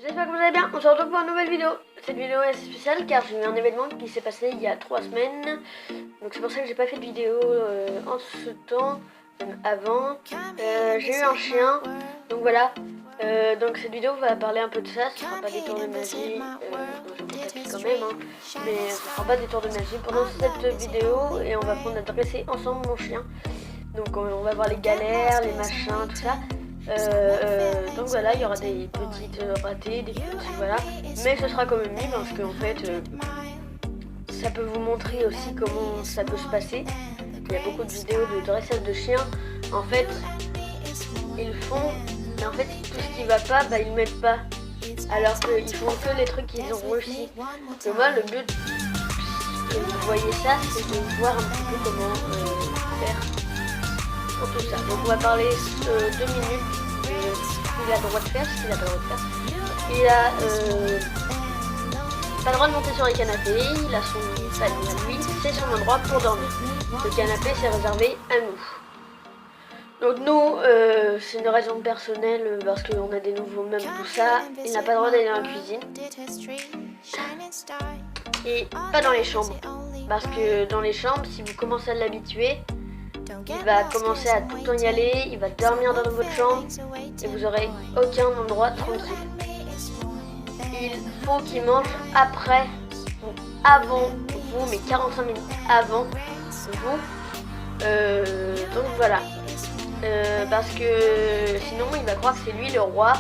j'espère que vous allez bien. On se retrouve pour une nouvelle vidéo. Cette vidéo est assez spéciale car j'ai eu un événement qui s'est passé il y a 3 semaines. Donc c'est pour ça que j'ai pas fait de vidéo en ce temps, même avant. J'ai eu un chien, donc voilà. Donc cette vidéo va parler un peu de ça. Ce sera pas des tours de magie, je vous capte quand même, hein. Mais ce sera pas des tours de magie pendant cette vidéo. Et on va apprendre à dresser ensemble mon chien. Donc on va voir les galères, les machins, tout ça. Donc voilà, il y aura des petites ratées, des petits voilà, mais ce sera quand même mis parce qu'en fait ça peut vous montrer aussi comment ça peut se passer. Il y a beaucoup de vidéos de dressage de chiens, en fait ils font, mais en fait tout ce qui va pas, bah ils mettent pas, alors qu'ils font que les trucs qu'ils ont réussi. Donc moi le but que vous voyez ça, c'est de voir un petit peu comment faire pour tout ça. Donc on va parler 2 minutes de ce qu'il a le droit de faire, ce qu'il a pas le droit de faire. Il a pas le droit de monter sur les canapés, il a son panier à lui, c'est son endroit pour dormir. Le canapé c'est réservé à nous. Donc nous, c'est une raison personnelle parce qu'on a des nouveaux meubles, tout ça. Il n'a pas le droit d'aller dans la cuisine. Et pas dans les chambres. Parce que dans les chambres, si vous commencez à l'habituer, il va commencer à tout le temps y aller, il va dormir dans votre chambre et vous aurez aucun endroit tranquille. Il faut qu'il mange après ou avant vous, mais 45 minutes avant vous. Donc voilà. Parce que sinon il va croire que c'est lui le roi.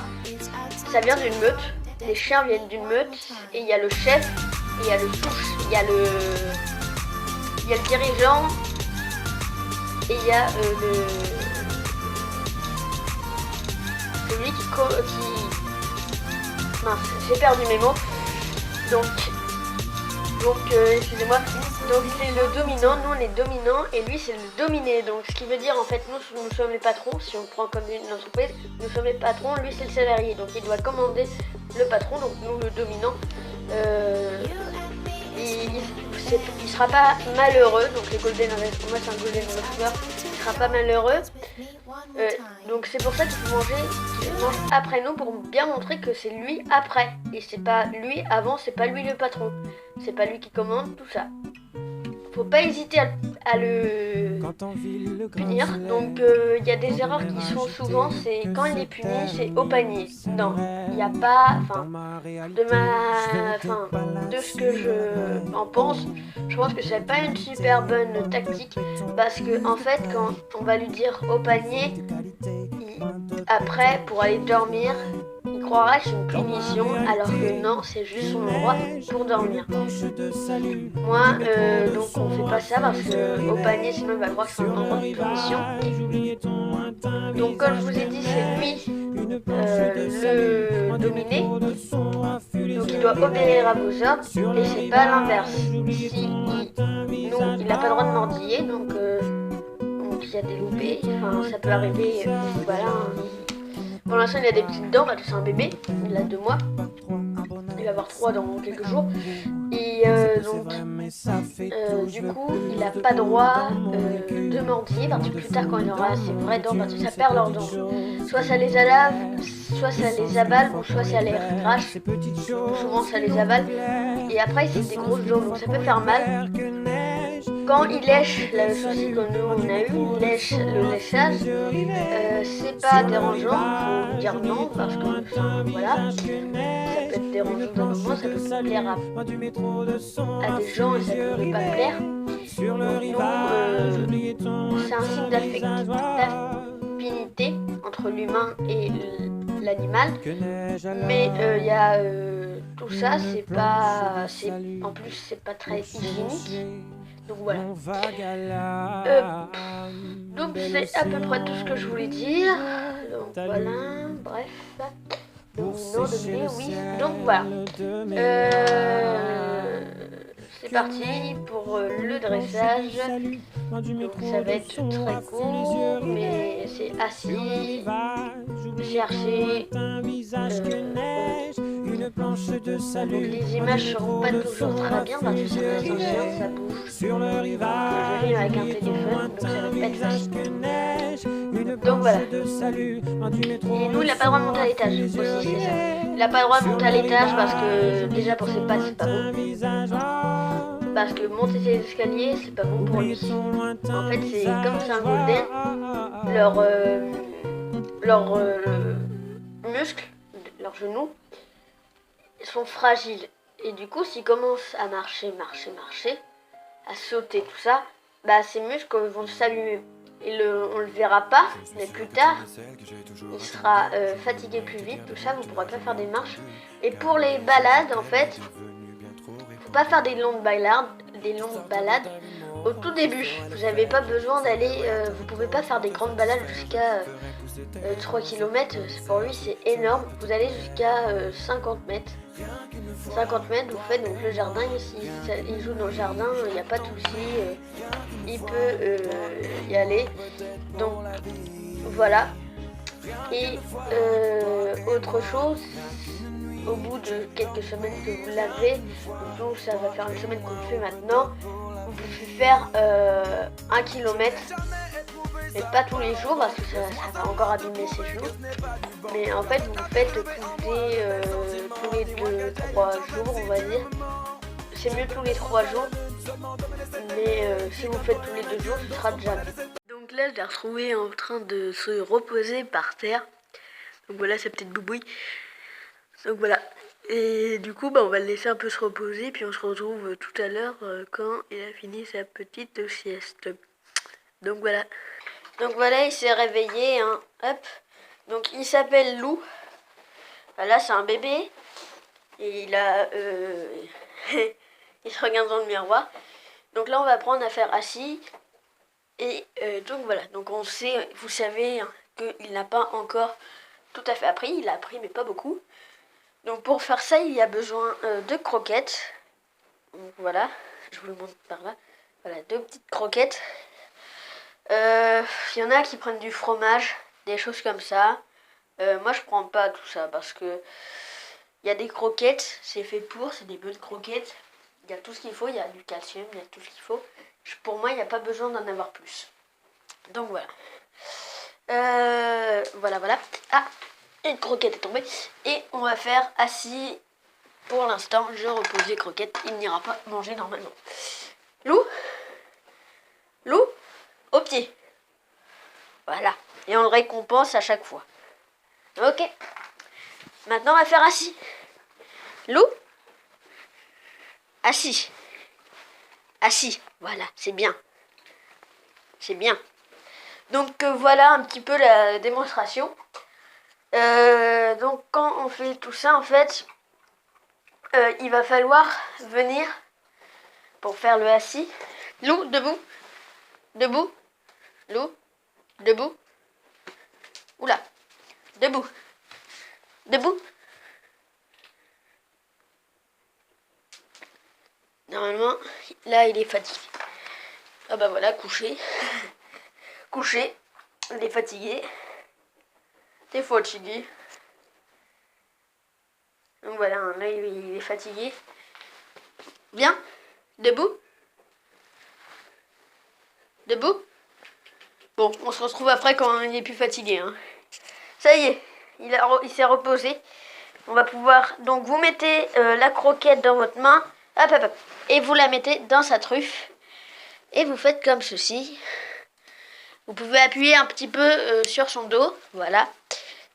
Ça vient d'une meute, les chiens viennent d'une meute et il y a le chef, et il y a le souche, il y a le dirigeant. Et il y a celui qui... Mince, j'ai perdu mes mots. Donc excusez-moi. Donc c'est le dominant, nous on est dominant et lui c'est le dominé. Donc ce qui veut dire en fait nous sommes les patrons. Si on prend comme une entreprise, nous sommes les patrons, lui c'est le salarié. Donc il doit commander le patron, donc nous le dominant. Il sera pas malheureux, donc les Golden Retriever, moi c'est un Golden Retriever, il sera pas malheureux. Donc c'est pour ça qu'il faut manger, qu'il mange après nous pour bien montrer que c'est lui après. Et c'est pas lui avant, c'est pas lui le patron. C'est pas lui qui commande, tout ça. Faut pas hésiter à le punir. Donc il y a des erreurs qui se font souvent, c'est quand il est puni, c'est au panier. Non, il n'y a pas, de ce que je en pense, je pense que c'est pas une super bonne tactique parce que en fait quand on va lui dire au panier, après pour aller dormir, il croira que c'est une punition alors que non, c'est juste son endroit pour dormir. Moi, donc on fait pas ça parce que au panier sinon il va croire que c'est un endroit de punition. Donc comme je vous ai dit, c'est lui le dominé. Donc il doit obéir à vos ordres et c'est pas l'inverse. Si il n'a pas le droit de mordiller, donc il y a des loupés, enfin ça peut arriver, voilà. Pour l'instant il a des petites dents, c'est un bébé, il a 2 mois, il va avoir 3 dans quelques jours. Et du coup il n'a pas droit de mordiller parce que plus tard quand il aura ses vraies dents, parce que ça perd leurs dents. Soit ça les alave, soit ça les avale, ou soit ça les crache. Souvent ça les avale. Et après c'est des grosses dents, donc ça peut faire mal. Quand il lèche, le souci que nous on a eu, il lèche le léchage, c'est pas dérangeant, faut dire non parce que voilà, ça peut être dérangeant d'un moment, ça peut plaire à des gens et ça peut ne pas plaire. Donc nous, c'est un signe d'affinité entre l'humain et l'animal, mais il y a tout ça, en plus c'est pas très hygiénique. Donc voilà. Donc c'est à peu près tout ce que je voulais dire. Donc voilà, bref. Oui. Donc voilà. C'est parti pour le dressage. Donc ça va être très court, mais c'est assis, chercher. Donc les images seront pas toujours très bien parce que ça reste un chien, ça bouge. Je vis avec un téléphone, donc ça va pas être facile. Donc voilà. Et nous, il n'a pas le droit de monter à l'étage aussi, c'est ça. Il n'a pas le droit de monter à l'étage parce que déjà pour ses pattes c'est pas bon. Parce que monter les escaliers c'est pas bon pour lui. En fait c'est comme c'est un golden, leurs muscles, leurs genoux sont fragiles. Et du coup s'ils commencent à marcher, à sauter tout ça, bah ces muscles vont s'abîmer. On le verra pas, mais plus tard, il sera fatigué plus vite, tout ça, vous ne pourrez pas faire des marches. Et pour les balades, en fait, faut pas faire des longues balades au tout début. Vous n'avez pas besoin d'aller, vous pouvez pas faire des grandes balades jusqu'à 3 km, pour lui c'est énorme. Vous allez jusqu'à 50 mètres. 50 mètres, vous faites donc le jardin, il joue dans le jardin, il n'y a pas de souci, il peut y aller. Donc voilà. Et autre chose, au bout de quelques semaines que vous l'avez, donc ça va faire une semaine qu'on le fait maintenant, vous pouvez faire 1 km. Mais pas tous les jours parce que ça va encore abîmer ses genoux. Mais en fait vous le faites tous les 2-3 jours on va dire. C'est mieux tous les 3 jours. Mais si vous faites tous les 2 jours ce sera déjà bien. Donc là je l'ai retrouvé en train de se reposer par terre. Donc voilà sa petite boubouille. Donc voilà. Et du coup on va le laisser un peu se reposer. Puis on se retrouve tout à l'heure quand il a fini sa petite sieste. Donc voilà. Donc voilà, il s'est réveillé, hein. Hop. Donc il s'appelle Lou. Là c'est un bébé. Et il a... il se regarde dans le miroir. Donc là on va apprendre à faire assis. Et donc voilà, donc on sait, vous savez hein, qu'il n'a pas encore tout à fait appris. Il a appris mais pas beaucoup. Donc pour faire ça il y a besoin de croquettes. Donc voilà, je vous le montre par là. Voilà, 2 petites croquettes. Il y en a qui prennent du fromage, des choses comme ça. Moi je prends pas tout ça parce que il y a des croquettes, c'est fait pour, c'est des bonnes croquettes. Il y a tout ce qu'il faut, il y a du calcium, il y a tout ce qu'il faut. Pour moi il n'y a pas besoin d'en avoir plus. Donc voilà. Voilà. Ah, une croquette est tombée. Et on va faire assis. Pour l'instant, je repose les croquettes. Il n'ira pas manger normalement. Lou, au pied. Voilà. Et on le récompense à chaque fois. Ok. Maintenant, on va faire assis. Lou, assis. Assis. Voilà, c'est bien. C'est bien. Donc voilà un petit peu la démonstration. Donc quand on fait tout ça, en fait, il va falloir venir pour faire le assis. Lou, debout. Debout. Lou, debout. Oula. Debout. Debout. Normalement, là, il est fatigué. Ah bah voilà, couché. Couché. Il est fatigué. T'es fatigué. Donc voilà, là, il est fatigué. Bien. Debout. Debout. Bon, on se retrouve après quand il est plus fatigué. Hein. Ça y est, il s'est reposé. On va pouvoir... Donc vous mettez la croquette dans votre main. Hop. Et vous la mettez dans sa truffe. Et vous faites comme ceci. Vous pouvez appuyer un petit peu sur son dos. Voilà.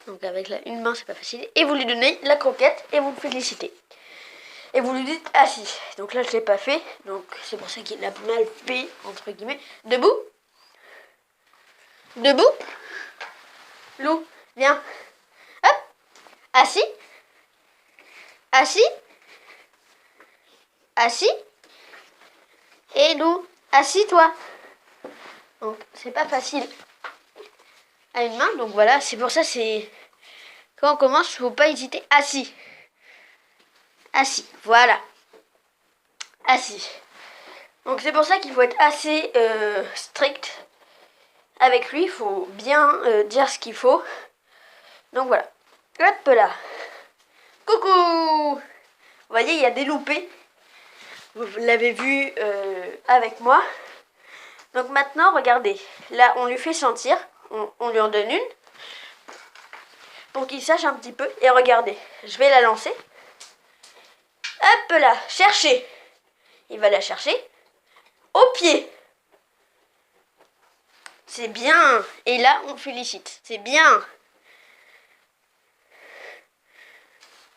Donc avec une main, c'est pas facile. Et vous lui donnez la croquette et vous le félicitez. Et vous lui dites assis. Donc là, je l'ai pas fait. Donc c'est pour ça qu'il a mal fait, entre guillemets. Debout. Debout. Lou, viens. Hop. Assis. Assis. Assis. Et Lou, assis-toi. Donc c'est pas facile à une main. Donc voilà, c'est pour ça, c'est... Quand on commence, faut pas hésiter. Assis. Assis, voilà. Assis. Donc c'est pour ça qu'il faut être assez strict avec lui. Il faut bien dire ce qu'il faut. Donc voilà. Hop là. Coucou. Vous voyez, il y a des loupés. Vous l'avez vu avec moi. Donc maintenant, regardez. Là, on lui fait sentir. On lui en donne une. pour qu'il sache un petit peu. Et regardez, je vais la lancer. Hop là, chercher. Il va la chercher au pied. C'est bien. Et là, on félicite. C'est bien.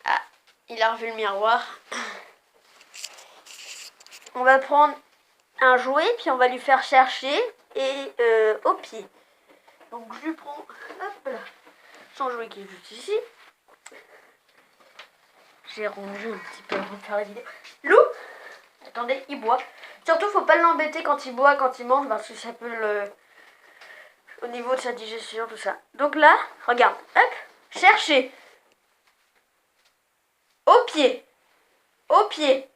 Ah, il a revu le miroir. On va prendre un jouet, puis on va lui faire chercher et au pied. Donc je lui prends, hop là, son jouet qui est juste ici. J'ai rangé un petit peu avant de faire la vidéo. Lou, attendez, il boit. Surtout, faut pas l'embêter quand il boit, quand il mange, parce que ça peut le... au niveau de sa digestion, tout ça. Donc là, regarde, hop, chercher. Au pied. Au pied.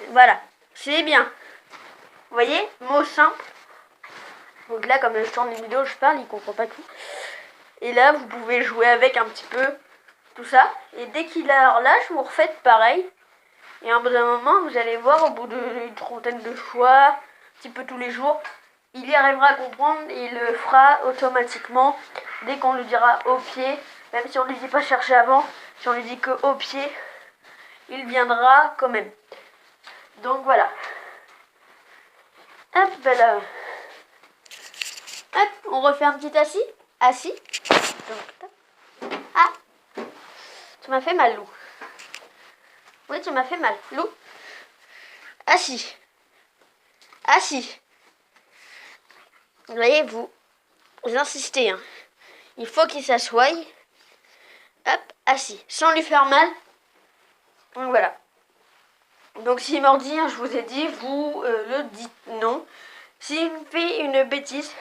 Voilà, c'est bien. Vous voyez, mot simple. Donc là, comme je tourne les vidéos, je parle, il comprend pas tout. Et là, vous pouvez jouer avec un petit peu tout ça. Et dès qu'il la relâche, vous refaites pareil. Et à un bout d'un moment, vous allez voir, au bout d'une trentaine de fois, un petit peu tous les jours, il y arrivera à comprendre et il le fera automatiquement dès qu'on lui dira au pied. Même si on ne lui dit pas chercher avant, si on lui dit que au pied, il viendra quand même. Donc voilà. Hop, ben là. Hop, on refait un petit assis. Assis. Donc, ah, tu m'as fait mal, Lou. Oui, tu m'as fait mal. Lou. Assis. Assis. Vous voyez, vous insistez. Hein. Il faut qu'il s'assoie. Hop, assis. Sans lui faire mal. Donc voilà. Donc s'il mordit, je vous ai dit, vous le dites non. S'il fait une bêtise,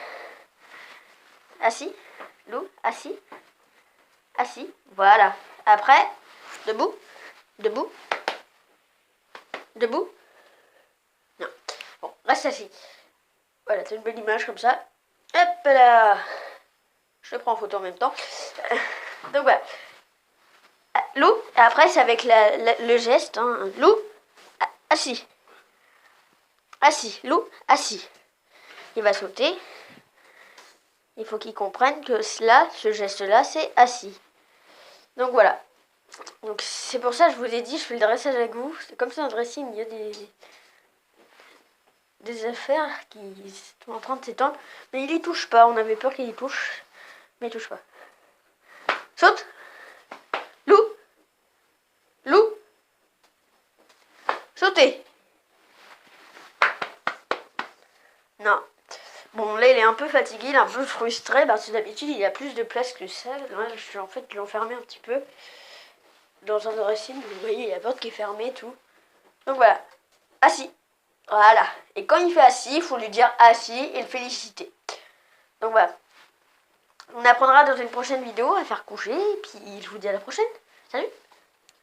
assis, Lou, assis, assis, voilà. Après, debout, debout, debout. Non, bon, reste assis. Voilà, c'est une belle image comme ça. Hop là, je le prends en photo en même temps. Donc voilà. Lou, après c'est avec le geste, hein. Lou, assis. Assis, Lou, assis. Il va sauter. Il faut qu'il comprenne que cela, ce geste-là, c'est assis. Donc voilà. Donc c'est pour ça que je vous ai dit, je fais le dressage avec vous. C'est comme ça un dressing, il y a des affaires qui sont en train de s'étendre. Mais il y touche pas, on avait peur qu'il y touche. Mais il touche pas. Saute. Lou. Lou. Sautez. Non. Bon, là, il est un peu fatigué, il est un peu frustré, parce que d'habitude, il y a plus de place que ça. Là, je suis en fait l'enfermer un petit peu dans un dressing. Vous voyez, il y a la porte qui est fermée et tout. Donc voilà. Assis. Voilà. Et quand il fait assis, il faut lui dire assis et le féliciter. Donc voilà. On apprendra dans une prochaine vidéo à faire coucher, et puis je vous dis à la prochaine. Salut!